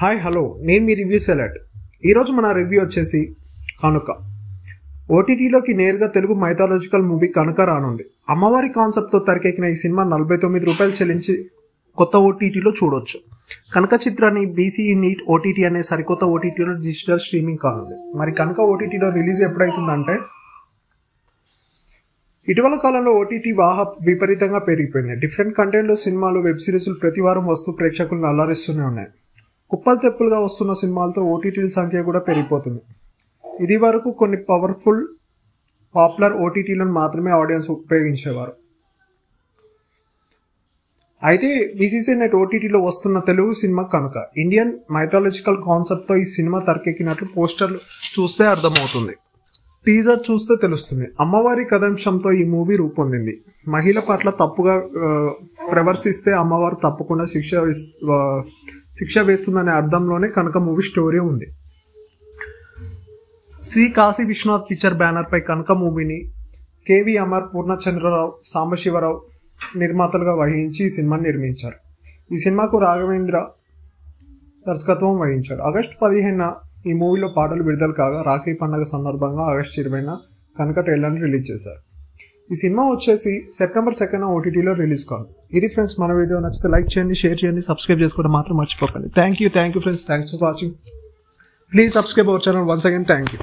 Hi hello నేను మీ review select. ఈరోజు మన రివ్యూ వచ్చేసి కనుక. ఓటీటీలోకి నేరుగా తెలుగు మైథాలజికల్ మూవీ కనుక రానుంది. అమ్మవారి కాన్సెప్ట్తో తెరకెక్కిన ఈ సినిమా 49 రూపాయలు చెల్లించి కొత్త ఓటీటీలో చూడొచ్చు. కనుక చిత్రాన్ని బీసీఈ నీట్ ఓటీటీ అనే సరికొత్త ఓటీటీలో డిజిటల్ స్ట్రీమింగ్ కానుంది. మరి కనుక ఓటీటీలో రిలీజ్ ఎప్పుడైతుందంటే, ఇటీవల కాలంలో ఓటీటీ వాహ విపరీతంగా పెరిగిపోయింది. డిఫరెంట్ కంటెంట్లో సినిమాలు, వెబ్ సిరీస్లు ప్రతి వారం వస్తూ ప్రేక్షకులను అలరిస్తూనే ఉన్నాయి. కుప్పలు తెప్పులుగా వస్తున్న సినిమాలతో ఓటీటీల సంఖ్య కూడా పెరిగిపోతుంది. ఇది వరకు కొన్ని పవర్ఫుల్ పాపులర్ ఓటీటీలను మాత్రమే ఆడియన్స్ ఉపయోగించేవారు. అయితే బీసీసీ నెట్ ఓటీటీలో వస్తున్న తెలుగు సినిమా కనుక ఇండియన్ మైథాలజికల్ కాన్సెప్ట్తో ఈ సినిమా తెరకెక్కినట్లు పోస్టర్లు చూస్తే అర్థమవుతుంది. టీజర్ చూస్తే తెలుస్తుంది. అమ్మవారి కథాంశంతో ఈ మూవీ రూపొందింది. మహిళ పట్ల తప్పుగా ప్రవర్తిస్తే అమ్మవారు తప్పకుండా శిక్ష వేస్తుందనే అర్థంలోనే కనుక మూవీ స్టోరీ ఉంది. శ్రీ కాశీ విశ్వనాథ్ పిక్చర్ బ్యానర్పై కనుక మూవీని కేవి అమర్, పూర్ణచంద్రరావు, సాంబశివరావు నిర్మాతలుగా వహించి ఈ సినిమాని నిర్మించారు. ఈ సినిమాకు రాఘవేంద్ర దర్శకత్వం వహించారు. ఆగస్టు 15న ఈ మూవీలో పాటలు విడుదల కాగా, రాఖీ పండుగ సందర్భంగా ఆగస్టు 20న కనుక ట్రైలర్ని రిలీజ్ చేశారు. ఈ సినిమా వచ్చేసి సెప్టెంబర్ 2న ఓటీటీలో రిలీజ్ కాదు. ఇది ఫ్రెండ్స్, మన వీడియో నచ్చితే లైక్ చేయండి, షేర్ చేయండి, సబ్స్క్రైబ్ చేసుకోవడం మాత్రం మర్చిపోకండి. Thank you friends, thanks for watching. Please subscribe our channel once again. Thank you.